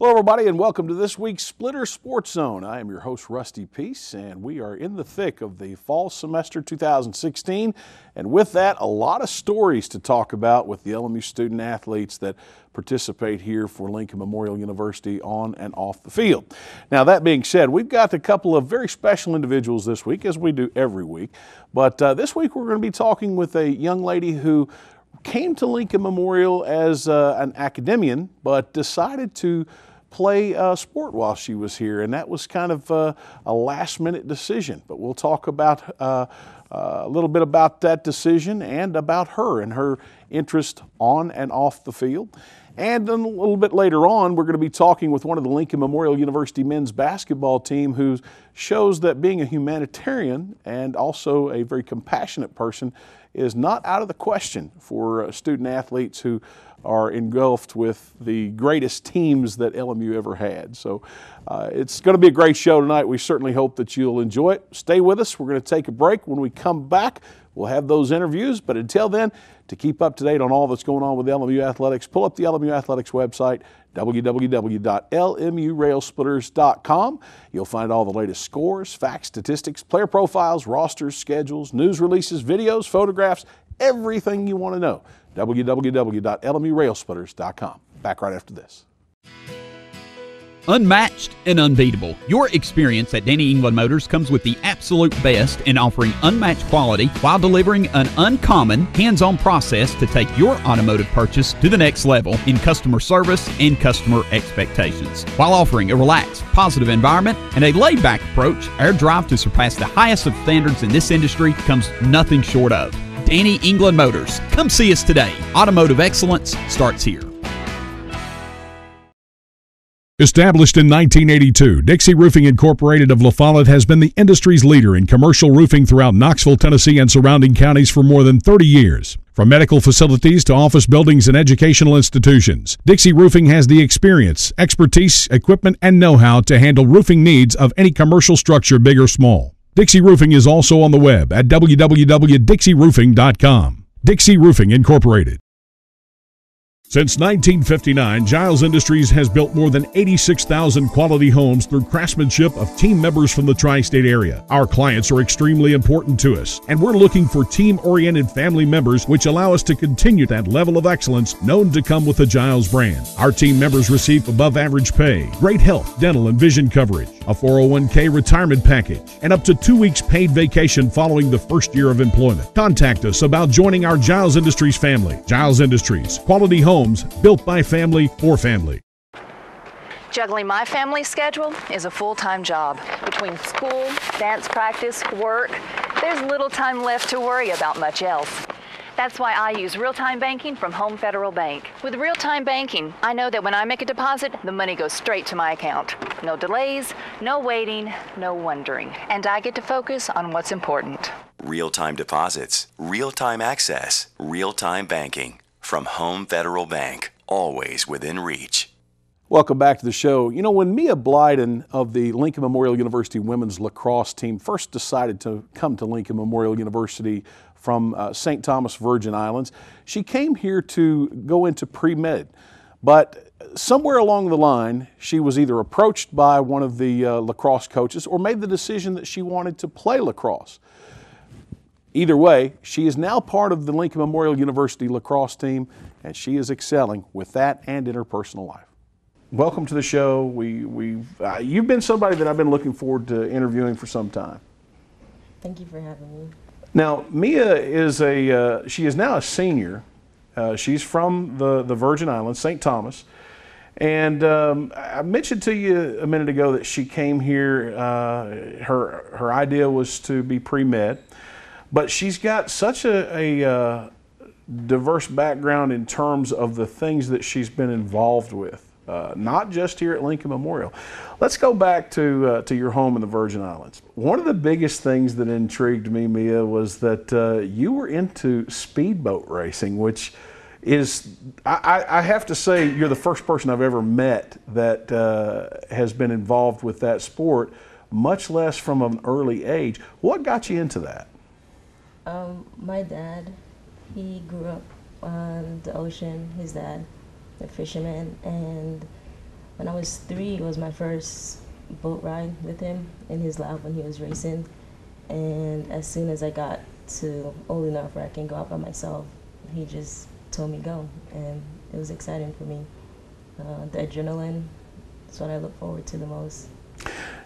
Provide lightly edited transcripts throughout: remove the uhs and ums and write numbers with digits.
Hello everybody and welcome to this week's Splitter Sports Zone. I am your host Rusty Peace and we are in the thick of the fall semester 2016, and with that a lot of stories to talk about with the LMU student athletes that participate here for Lincoln Memorial University on and off the field. Now that being said, we've got a couple of very special individuals this week, as we do every week, but this week we're going to be talking with a young lady who came to Lincoln Memorial as an academician but decided to play sport while she was here, and that was kind of a last-minute decision. But we'll talk about a little bit about that decision and about her and her interest on and off the field. And then a little bit later on, we're going to be talking with one of the Lincoln Memorial University men's basketball team who shows that being a humanitarian and also a very compassionate person is not out of the question for student athletes who are engulfed with the greatest teams that LMU ever had. So it's going to be a great show tonight. We certainly hope that you'll enjoy it. Stay with us. We're going to take a break. When we come back, we'll have those interviews. But until then, to keep up to date on all that's going on with LMU Athletics, pull up the LMU Athletics website, www.lmurailsplitters.com. You'll find all the latest scores, facts, statistics, player profiles, rosters, schedules, news releases, videos, photographs, everything you want to know. www.lmurailsplitters.com. Back right after this. Unmatched and unbeatable. Your experience at Danny England Motors comes with the absolute best in offering unmatched quality while delivering an uncommon, hands-on process to take your automotive purchase to the next level in customer service and customer expectations. While offering a relaxed, positive environment and a laid-back approach, our drive to surpass the highest of standards in this industry comes nothing short of. Danny England Motors. Come see us today. Automotive excellence starts here. Established in 1982, Dixie Roofing Incorporated of La Follette has been the industry's leader in commercial roofing throughout Knoxville, Tennessee and surrounding counties for more than 30 years. From medical facilities to office buildings and educational institutions, Dixie Roofing has the experience, expertise, equipment, and know-how to handle roofing needs of any commercial structure, big or small. Dixie Roofing is also on the web at www.dixieroofing.com. Dixie Roofing Incorporated. Since 1959, Giles Industries has built more than 86,000 quality homes through craftsmanship of team members from the tri-state area. Our clients are extremely important to us, and we're looking for team-oriented family members which allow us to continue that level of excellence known to come with the Giles brand. Our team members receive above-average pay, great health, dental, and vision coverage, a 401k retirement package, and up to 2 weeks paid vacation following the first year of employment. Contact us about joining our Giles Industries family. Giles Industries, quality homes built by family for family. Juggling my family schedule is a full-time job. Between school, dance practice, work, there's little time left to worry about much else. That's why I use real-time banking from Home Federal Bank. With real-time banking, I know that when I make a deposit, the money goes straight to my account. No delays, no waiting, no wondering. And I get to focus on what's important. Real-time deposits, real-time access, real-time banking. From Home Federal Bank, always within reach. Welcome back to the show. You know, when Mia Blyden of the Lincoln Memorial University women's lacrosse team first decided to come to Lincoln Memorial University from St. Thomas, Virgin Islands, she came here to go into pre-med. But somewhere along the line, she was either approached by one of the lacrosse coaches or made the decision that she wanted to play lacrosse. Either way, she is now part of the Lincoln Memorial University lacrosse team, and she is excelling with that and in her personal life. Welcome to the show. You've been somebody that I've been looking forward to interviewing for some time. Thank you for having me. Now, Mia is she is now a senior. She's from the Virgin Islands, St. Thomas. And I mentioned to you a minute ago that she came here, her idea was to be pre-med. But she's got such a diverse background in terms of the things that she's been involved with, not just here at Lincoln Memorial. Let's go back to your home in the Virgin Islands. One of the biggest things that intrigued me, Mia, was that you were into speedboat racing, which is, I have to say, you're the first person I've ever met that has been involved with that sport, much less from an early age. What got you into that? My dad, he grew up on the ocean. His dad, a fisherman, and when I was 3, it was my first boat ride with him in his lap when he was racing. And as soon as I got to old enough where I can go out by myself, he just told me go, and it was exciting for me. The adrenaline is what I look forward to the most.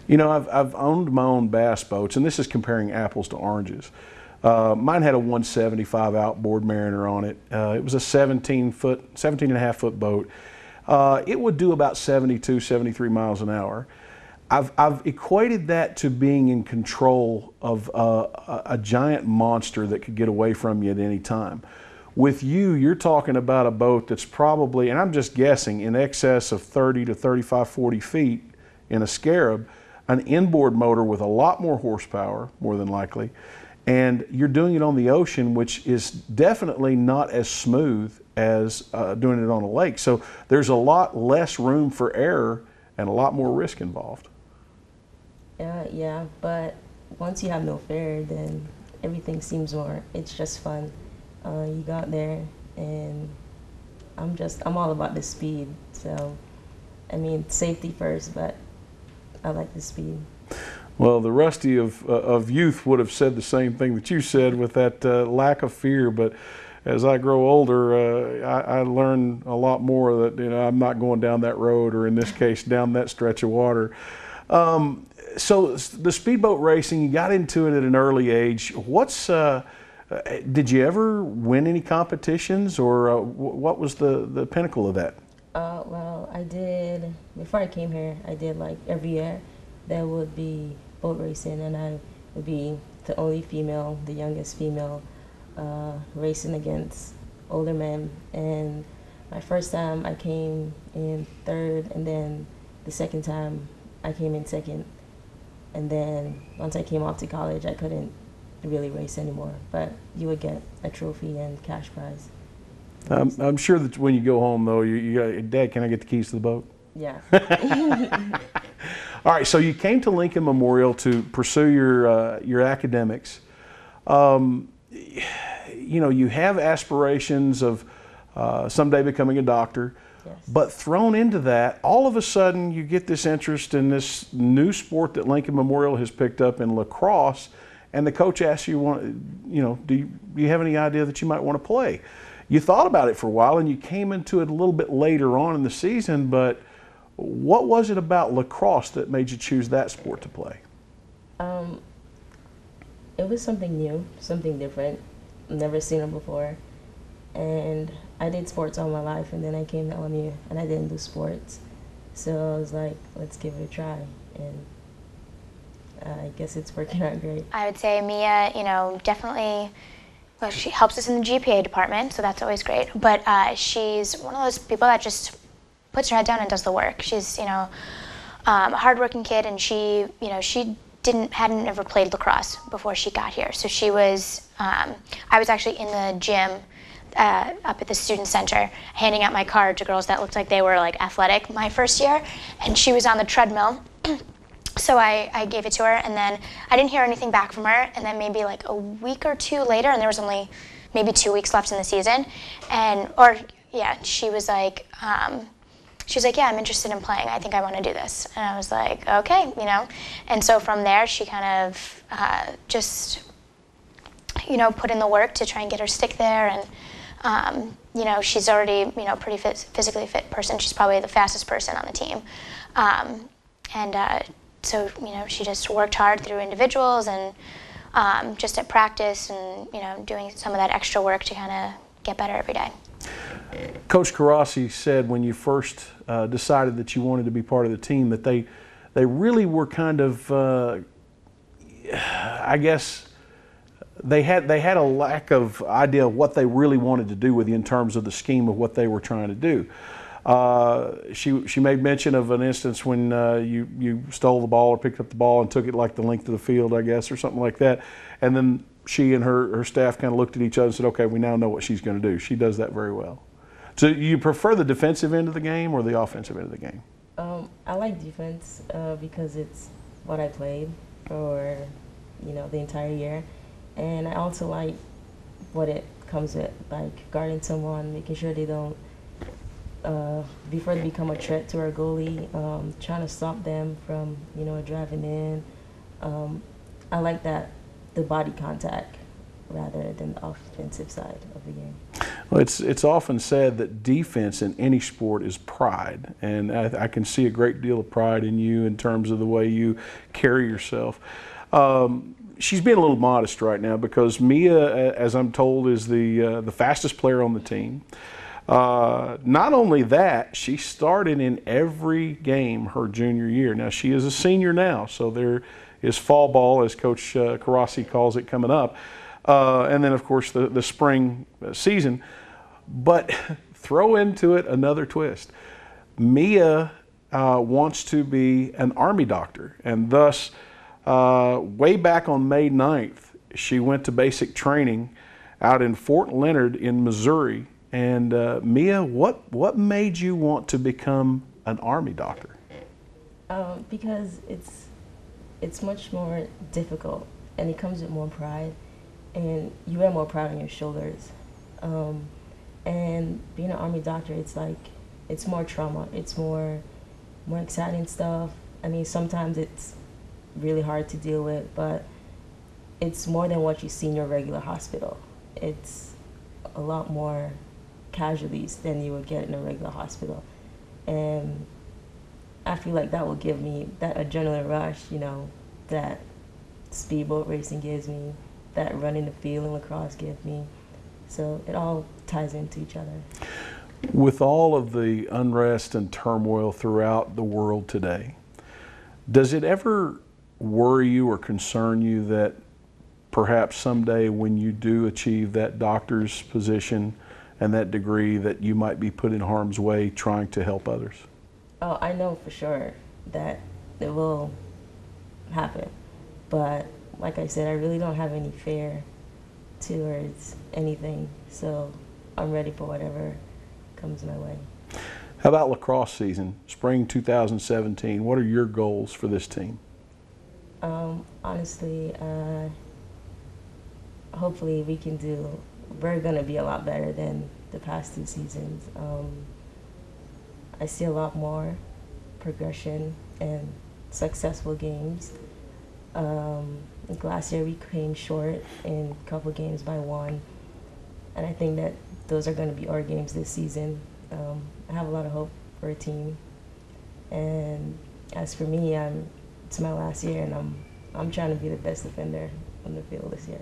You know, I've owned my own bass boats, and this is comparing apples to oranges. Mine had a 175 outboard Mariner on it. It was a 17 and a half foot boat. It would do about 72, 73 miles an hour. I've equated that to being in control of a giant monster that could get away from you at any time. With you, you're talking about a boat that's probably, and I'm just guessing, in excess of 30 to 35, 40 feet in a Scarab, an inboard motor with a lot more horsepower, more than likely, and you're doing it on the ocean, which is definitely not as smooth as doing it on a lake. So there's a lot less room for error and a lot more risk involved. Yeah, but once you have no fear, then everything seems more, it's just fun. You got there, and I'm all about the speed. So, I mean, safety first, but I like the speed. Well, the Rusty of youth would have said the same thing that you said with that lack of fear, but as I grow older, I learn a lot more that, you know, I'm not going down that road, or in this case, down that stretch of water. So the speedboat racing, you got into it at an early age. Did you ever win any competitions, or what was the pinnacle of that? Well, I did, before I came here, I did like every year there would be boat racing, and I would be the only female, the youngest female, racing against older men. And my first time I came in 3rd, and then the second time I came in 2nd. And then once I came off to college, I couldn't really race anymore, but you would get a trophy and cash prize. I'm sure that when you go home, though, you got, Dad, can I get the keys to the boat? Yeah. All right, so you came to Lincoln Memorial to pursue your academics. You know, you have aspirations of someday becoming a doctor. Yes. But thrown into that, all of a sudden you get this interest in this new sport that Lincoln Memorial has picked up in lacrosse, and the coach asks you, do you have any idea that you might want to play? You thought about it for a while, and you came into it a little bit later on in the season, but what was it about lacrosse that made you choose that sport to play? It was something new, something different. Never seen it before. And I did sports all my life, and then I came to LMU and I didn't do sports. So I was like, let's give it a try. And I guess it's working out great. I would say Mia, definitely, well, she helps us in the GPA department, so that's always great. But she's one of those people that just puts her head down and does the work. She's, a hardworking kid, and she hadn't ever played lacrosse before she got here. So she was, I was actually in the gym up at the student center handing out my card to girls that looked like they were like athletic my first year, and she was on the treadmill. So I gave it to her, and then I didn't hear anything back from her, and then maybe like a week or 2 later, and there was only maybe 2 weeks left in the season, she was like, yeah, I'm interested in playing. I think I want to do this. And I was like, okay, And so from there, she kind of just, put in the work to try and get her stick there. And, she's already, pretty physically fit person. She's probably the fastest person on the team. So, she just worked hard through individuals and just at practice and, doing some of that extra work to kind of get better every day. Coach Karasi said when you first decided that you wanted to be part of the team that they really were kind of, I guess, they had a lack of idea of what they really wanted to do with you in terms of the scheme of what they were trying to do. She made mention of an instance when you stole the ball or picked up the ball and took it like the length of the field, I guess, or something like that. And then she and her staff kind of looked at each other and said, okay, we now know what she's going to do. She does that very well. So you prefer the defensive end of the game or the offensive end of the game? I like defense because it's what I played for, the entire year. And I also like what it comes with, like guarding someone, making sure they don't before they become a threat to our goalie, trying to stop them from, driving in. I like that, the body contact rather than the offensive side of the game. Well, it's often said that defense in any sport is pride, and I can see a great deal of pride in you in terms of the way you carry yourself. She's being a little modest right now because Mia, as I'm told, is the fastest player on the team. Not only that, she started in every game her junior year. Now, she is a senior now, so there is fall ball, as Coach Karasi calls it, coming up. And then, of course, the spring season. But throw into it another twist. Mia wants to be an Army doctor, and thus, way back on May 9th, she went to basic training out in Fort Leonard in Missouri. And Mia, what made you want to become an Army doctor? Because it's much more difficult, and it comes with more pride, and you wear more pride on your shoulders. And being an Army doctor, it's more trauma. It's more exciting stuff. I mean, sometimes it's really hard to deal with, but it's more than what you see in your regular hospital. It's a lot more casualties than you would get in a regular hospital. And I feel like that will give me that adrenaline rush, that speedboat racing gives me, that running the field in lacrosse gives me. So it all ties into each other. With all of the unrest and turmoil throughout the world today, does it ever worry you or concern you that perhaps someday when you do achieve that doctor's position and that degree that you might be put in harm's way trying to help others? Oh, I know for sure that it will happen. But like I said, I really don't have any fear towards anything. So I'm ready for whatever comes my way. How about lacrosse season, spring 2017? What are your goals for this team? Honestly, hopefully we're going to be a lot better than the past 2 seasons. I see a lot more progression and successful games. Last year we came short in a couple games by 1, and I think that those are going to be our games this season. I have a lot of hope for a team, and as for me, it's my last year, and I'm trying to be the best defender on the field this year.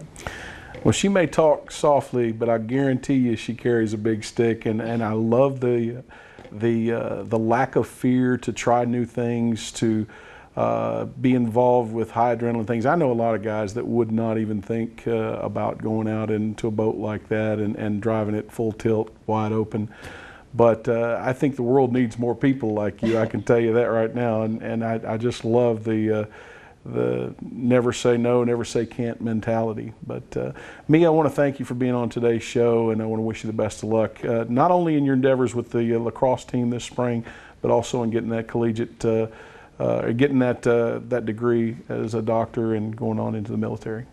Well, she may talk softly, but I guarantee you she carries a big stick, and I love the lack of fear to try new things, to be involved with high adrenaline things. I know a lot of guys that would not even think about going out into a boat like that and driving it full tilt, wide open. But I think the world needs more people like you. I can tell you that right now, and I just love the never say no, never say can't mentality. But Mia, I want to thank you for being on today's show, and I want to wish you the best of luck, not only in your endeavors with the lacrosse team this spring, but also in getting that collegiate, getting that degree as a doctor and going on into the military.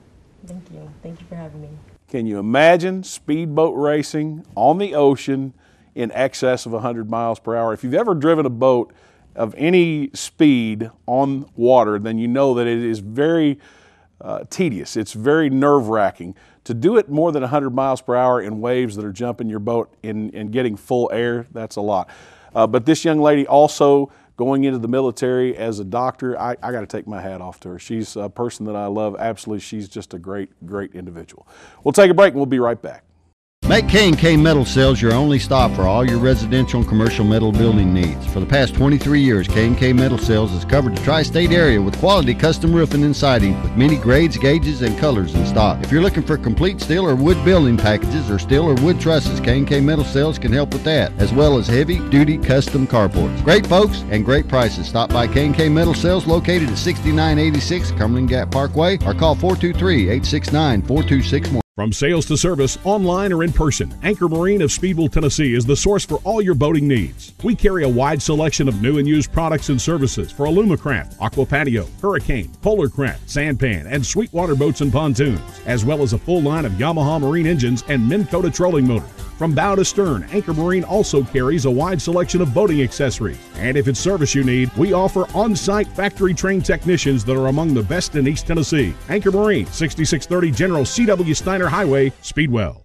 Thank you. Thank you for having me. Can you imagine speedboat racing on the ocean in excess of 100 miles per hour? If you've ever driven a boat of any speed on water, then you know that it is very tedious. It's very nerve-wracking. To do it more than 100 miles per hour in waves that are jumping your boat and getting full air, that's a lot. But this young lady also going into the military as a doctor, I got to take my hat off to her. She's a person that I love. Absolutely, she's just a great, great individual. We'll take a break and we'll be right back. Make K&K Metal Sales your only stop for all your residential and commercial metal building needs. For the past 23 years, K&K Metal Sales has covered the tri-state area with quality custom roofing and siding with many grades, gauges, and colors in stock. If you're looking for complete steel or wood building packages or steel or wood trusses, K&K Metal Sales can help with that, as well as heavy-duty custom carports. Great folks and great prices. Stop by K&K Metal Sales located at 6986 Cumberland Gap Parkway or call 423-869-4261. From sales to service, online or in person, Anchor Marine of Speedville, Tennessee is the source for all your boating needs. We carry a wide selection of new and used products and services for Alumacraft, Aqua Patio, Hurricane, Polarcraft, Sampan, and Sweetwater boats and pontoons, as well as a full line of Yamaha marine engines and Minn Kota trolling motors. From bow to stern, Anchor Marine also carries a wide selection of boating accessories. And if it's service you need, we offer on-site factory-trained technicians that are among the best in East Tennessee. Anchor Marine, 6630 General C.W. Steiner Highway, Speedwell.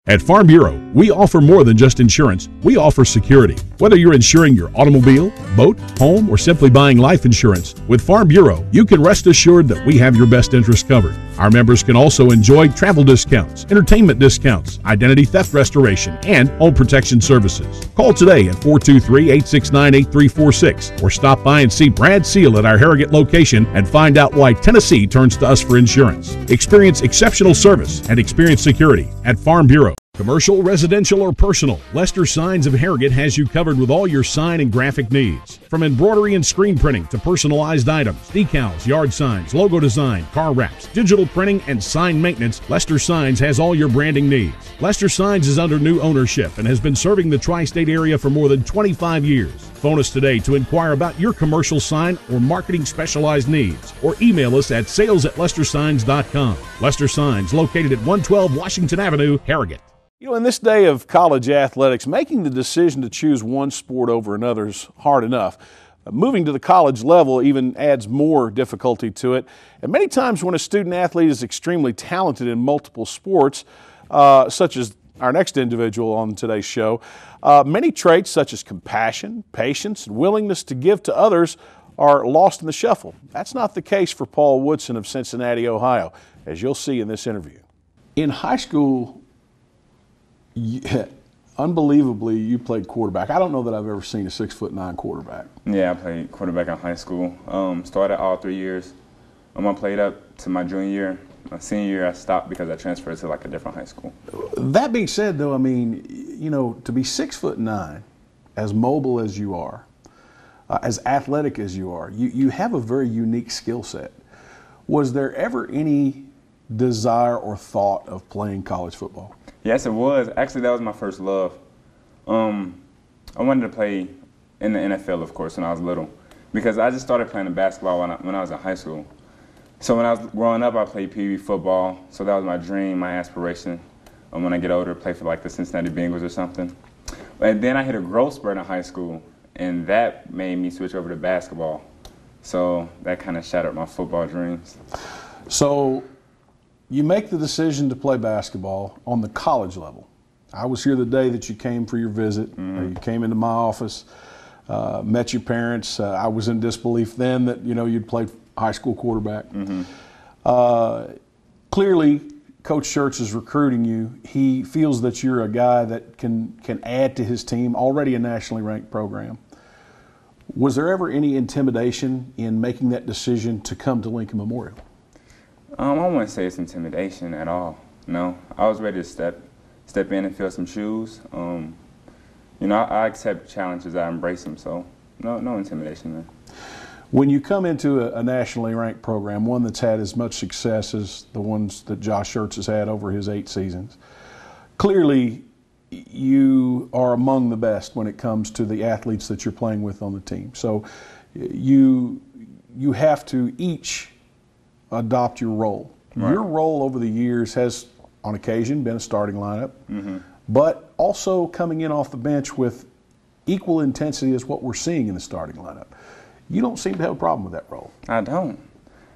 At Farm Bureau, we offer more than just insurance. We offer security. Whether you're insuring your automobile, boat, home, or simply buying life insurance, with Farm Bureau, you can rest assured that we have your best interests covered. Our members can also enjoy travel discounts, entertainment discounts, identity theft restoration, and home protection services. Call today at 423-869-8346 or stop by and see Brad Seal at our Harrogate location and find out why Tennessee turns to us for insurance. Experience exceptional service and experience security at Farm Bureau. Commercial, residential, or personal, Lester Signs of Harrogate has you covered with all your sign and graphic needs. From embroidery and screen printing to personalized items, decals, yard signs, logo design, car wraps, digital printing, and sign maintenance, Lester Signs has all your branding needs. Lester Signs is under new ownership and has been serving the tri-state area for more than 25 years. Phone us today to inquire about your commercial sign or marketing specialized needs, or email us at sales@lestersigns.com. Lester Signs, located at 112 Washington Avenue, Harrogate. You know, in this day of college athletics, making the decision to choose one sport over another is hard enough. Moving to the college level even adds more difficulty to it. And many times when a student athlete is extremely talented in multiple sports, such as our next individual on today's show, many traits such as compassion, patience, and willingness to give to others are lost in the shuffle. That's not the case for Paul Woodson of Cincinnati, Ohio, as you'll see in this interview. In high school, unbelievably, you played quarterback. I don't know that I've ever seen a 6'9" quarterback. Yeah, I played quarterback in high school. Started all 3 years. I played up to my junior year. My senior year, I stopped because I transferred to like a different high school. That being said, though, I mean, you know, to be 6'9", as mobile as you are, as athletic as you are, you have a very unique skill set. Was there ever any desire or thought of playing college football? Yes, it was. Actually, that was my first love. I wanted to play in the NFL, of course, when I was little, because I just started playing basketball when I was in high school. So when I was growing up, I played Pee Wee football, so that was my dream, my aspiration. When I get older, play for like the Cincinnati Bengals or something. And then I hit a growth spurt in high school, and that made me switch over to basketball. So that kind of shattered my football dreams. So you make the decision to play basketball on the college level. I was here the day that you came for your visit. You came into my office, met your parents. I was in disbelief then that, you know, you'd played high school quarterback. Clearly, Coach Schertz is recruiting you. He feels that you're a guy that can add to his team, already a nationally ranked program. Was there ever any intimidation in making that decision to come to Lincoln Memorial? I wouldn't say it's intimidation at all. No, I was ready to step in and fill some shoes. You know, I accept challenges, I embrace them. So no intimidation there. When you come into a nationally ranked program, one that's had as much success as the ones that Josh Schertz has had over his 8 seasons, clearly you are among the best when it comes to the athletes that you're playing with on the team. So you have to each adopt your role. Right. Your role over the years has, on occasion, been a starting lineup, but also coming in off the bench with equal intensity as what we're seeing in the starting lineup. You don't seem to have a problem with that role. I don't.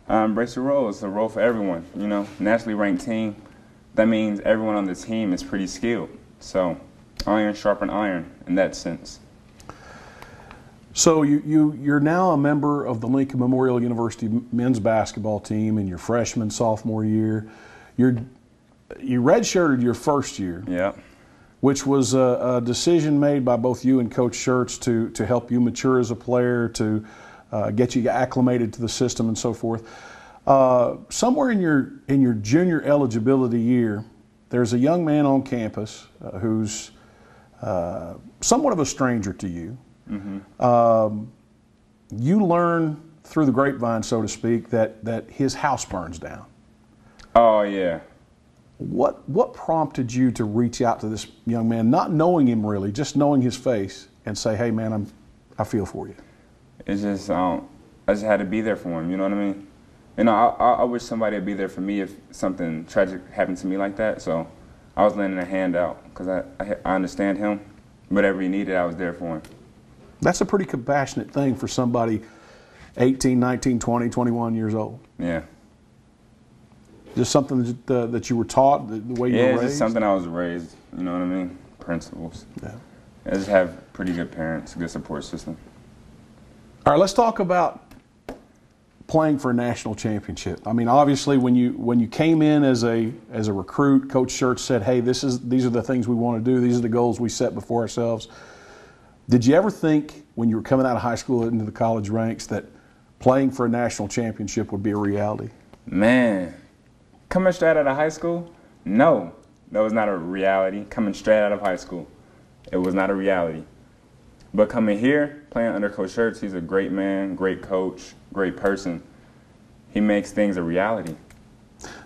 I embrace the role. It's a role for everyone. You know, nationally ranked team, that means everyone on the team is pretty skilled. So iron sharpen iron in that sense. So you're now a member of the Lincoln Memorial University men's basketball team in your freshman, sophomore year. You redshirted your first year, which was a decision made by both you and Coach Schertz to help you mature as a player, to get you acclimated to the system and so forth. Somewhere in your junior eligibility year, there's a young man on campus who's somewhat of a stranger to you. You learn through the grapevine, so to speak, that his house burns down. Oh, yeah. What prompted you to reach out to this young man, not knowing him really, just knowing his face, and say, hey, man, I feel for you? It's just, I just had to be there for him, you know what I mean? You know, I wish somebody would be there for me if something tragic happened to me like that, so I was lending a hand out because I understand him. Whatever he needed, I was there for him. That's a pretty compassionate thing for somebody 18, 19, 20, 21 years old. Yeah. Just something that you were taught, the way you were raised? Yeah, it's just something I was raised, you know what I mean? Principles. Yeah. I just have pretty good parents, a good support system. All right, let's talk about playing for a national championship. I mean, obviously, when you came in as a recruit, Coach Schertz said, "Hey, these are the things we want to do. These are the goals we set before ourselves." Did you ever think, when you were coming out of high school into the college ranks, that playing for a national championship would be a reality? Man, coming straight out of high school, no, that was not a reality. Coming straight out of high school, it was not a reality. But coming here, playing under Coach Schertz, he's a great man, great coach, great person. He makes things a reality.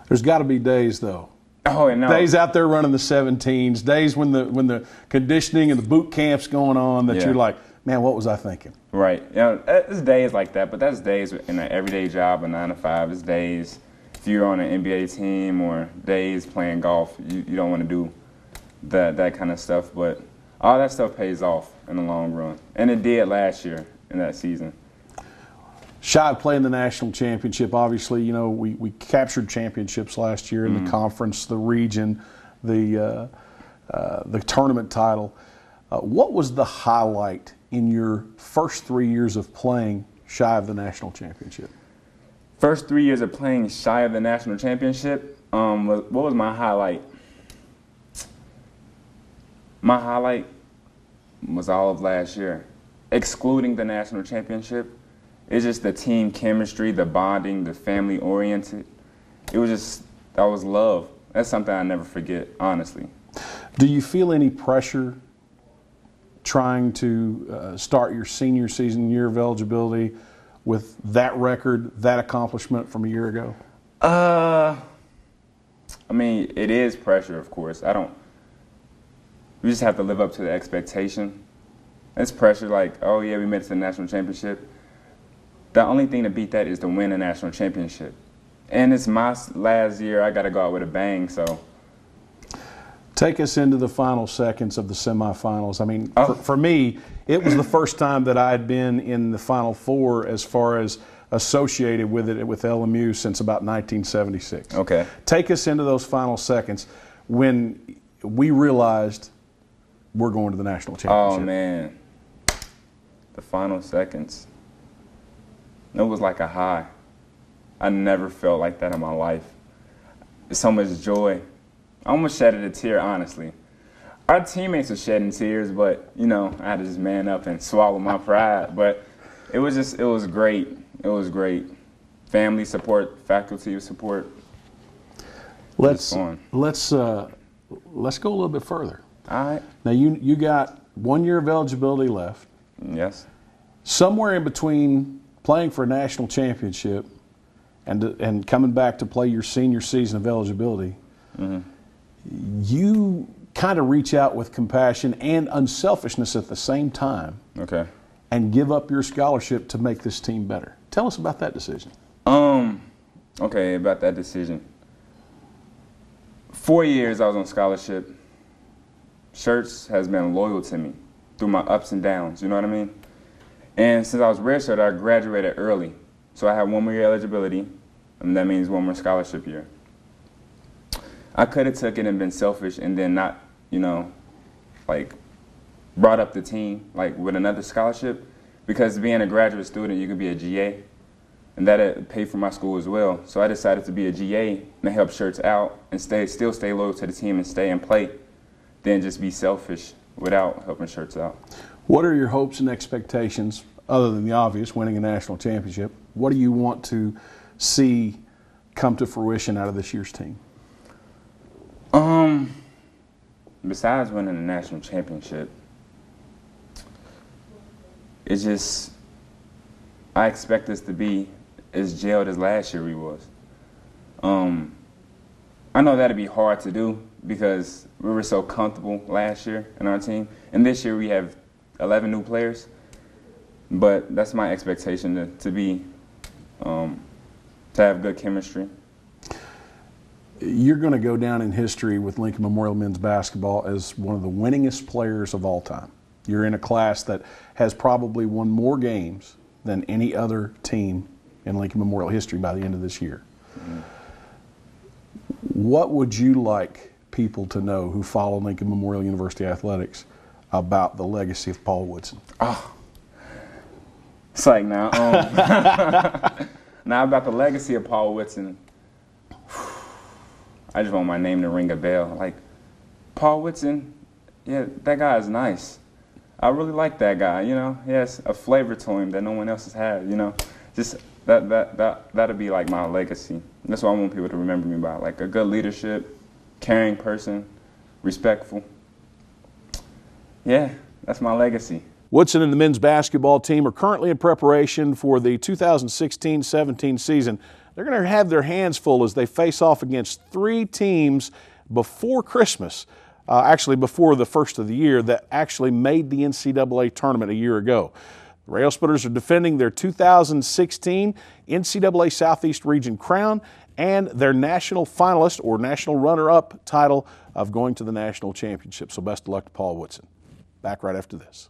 There's got to be days, though. Oh, and no. Days out there running the 17s, days when the conditioning and the boot camp's going on that you're like, man, what was I thinking? Right. You know, there's days like that, but that's days in an everyday job, a 9 to 5. It's days if you're on an NBA team or days playing golf, you don't want to do that kind of stuff. But all that stuff pays off in the long run. And it did last year in that season. Shy of playing the national championship, obviously, you know, we captured championships last year in the conference, the region, the tournament title. What was the highlight in your first 3 years of playing shy of the national championship? First 3 years of playing shy of the national championship, what was my highlight? My highlight was all of last year, excluding the national championship. It's just the team chemistry, the bonding, the family oriented. It was just, that was love. That's something I never forget, honestly. Do you feel any pressure trying to start your senior season year of eligibility with that record, that accomplishment from a year ago? I mean, it is pressure, of course. We just have to live up to the expectation. It's pressure like, oh yeah, we made it to the national championship. The only thing to beat that is to win a national championship. And it's my last year, I got to go out with a bang, so. Take us into the final seconds of the semifinals. I mean, for me, it was the first time that I had been in the Final Four as far as associated with it with LMU since about 1976. Okay. Take us into those final seconds when we realized we're going to the national championship. Oh, man. The final seconds. It was like a high. I never felt like that in my life. It's so much joy. I almost shedded a tear, honestly. Our teammates were shedding tears, but, you know, I had to just man up and swallow my pride. But it was great. It was great. Family support, faculty support. Let's go a little bit further. All right. Now, you got 1 year of eligibility left. Yes. Somewhere in between playing for a national championship and coming back to play your senior season of eligibility, you kind of reach out with compassion and unselfishness at the same time. Okay. And give up your scholarship to make this team better. Tell us about that decision. Okay, about that decision. 4 years I was on scholarship. Schertz has been loyal to me through my ups and downs, you know what I mean? And since I was redshirted, I graduated early. So I had 1 more year eligibility, and that means 1 more scholarship year. I could have took it and been selfish and then not, you know, like brought up the team like with another scholarship, because being a graduate student, you could be a GA, and that'd pay for my school as well. So I decided to be a GA and help Schertz out and still stay loyal to the team and stay and play, than just be selfish without helping Schertz out. What are your hopes and expectations, other than the obvious, winning a national championship? What do you want to see come to fruition out of this year's team? Besides winning the national championship, it's just, I expect us to be as jailed as last year we was. I know that'd be hard to do because we were so comfortable last year in our team. And this year we have 11 new players. But that's my expectation to have good chemistry. you're going to go down in history with Lincoln Memorial men's basketball as one of the winningest players of all time. You're in a class that has probably won more games than any other team in Lincoln Memorial history by the end of this year. Mm-hmm. What would you like people to know who follow Lincoln Memorial University athletics about the legacy of Paul Woodson? Oh, it's like now about the legacy of Paul Woodson. I just want my name to ring a bell. Like, Paul Woodson, yeah, that guy is nice. I really like that guy, you know. He has a flavor to him that no one else has had, you know. Just that'll be like my legacy. That's what I want people to remember me by, like a good leadership, caring person, respectful. Yeah, that's my legacy. Woodson and the men's basketball team are currently in preparation for the 2016-17 season. They're going to have their hands full as they face off against 3 teams before Christmas, actually before the first of the year, that actually made the NCAA tournament a year ago. The Rail Splitters are defending their 2016 NCAA Southeast Region crown and their national finalist or national runner-up title of going to the national championship. So best of luck to Paul Woodson. Back right after this.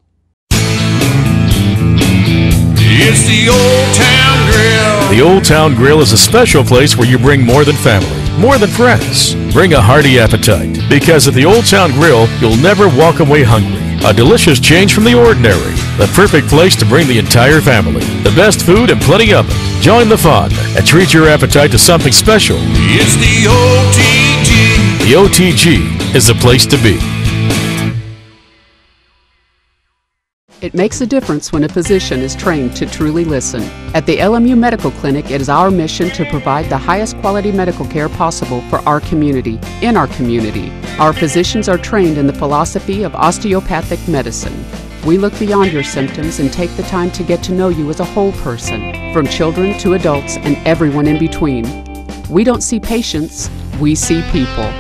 It's the Old Town Grill. The Old Town Grill is a special place where you bring more than family, more than friends. Bring a hearty appetite, because at the Old Town Grill, you'll never walk away hungry. A delicious change from the ordinary. The perfect place to bring the entire family. The best food and plenty of it. Join the fun and treat your appetite to something special. It's the OTG. The OTG is the place to be. It makes a difference when a physician is trained to truly listen. At the LMU Medical Clinic, it is our mission to provide the highest quality medical care possible for our community, in our community. Our physicians are trained in the philosophy of osteopathic medicine. We look beyond your symptoms and take the time to get to know you as a whole person, from children to adults and everyone in between. We don't see patients, we see people.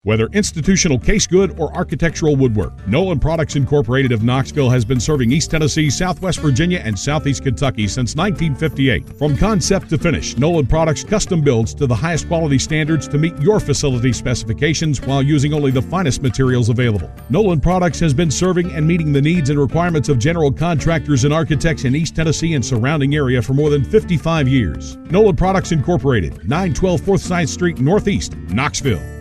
Whether institutional case good or architectural woodwork, Nolan Products Incorporated of Knoxville has been serving East Tennessee, Southwest Virginia, and Southeast Kentucky since 1958. From concept to finish, Nolan Products custom builds to the highest quality standards to meet your facility specifications while using only the finest materials available. Nolan Products has been serving and meeting the needs and requirements of general contractors and architects in East Tennessee and surrounding area for more than 55 years. Nolan Products Incorporated, 912 Forsyth Street Northeast, Knoxville.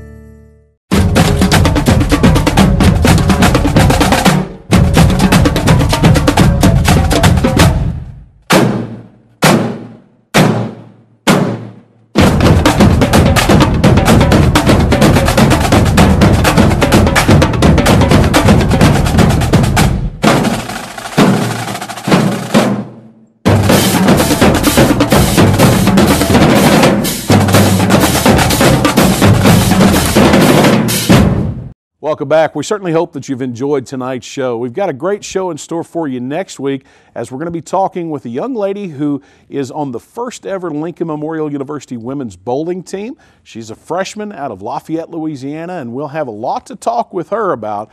Welcome back. We certainly hope that you've enjoyed tonight's show. We've got a great show in store for you next week, as we're going to be talking with a young lady who is on the first ever Lincoln Memorial University women's bowling team. She's a freshman out of Lafayette, Louisiana, and we'll have a lot to talk with her about.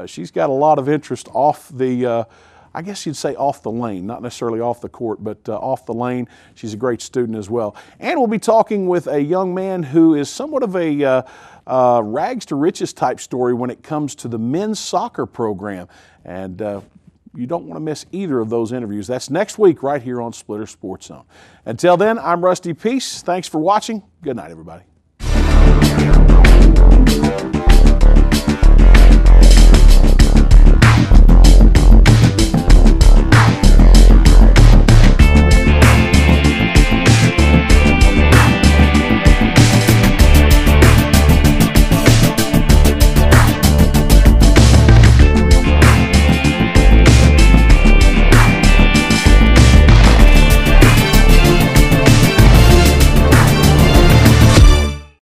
She's got a lot of interest off the I guess you'd say off the lane, not necessarily off the court, but off the lane. She's a great student as well. And we'll be talking with a young man who is somewhat of a rags to riches type story when it comes to the men's soccer program. And you don't want to miss either of those interviews. That's next week right here on Splitter Sports Zone. Until then, I'm Rusty Peace. Thanks for watching. Good night, everybody.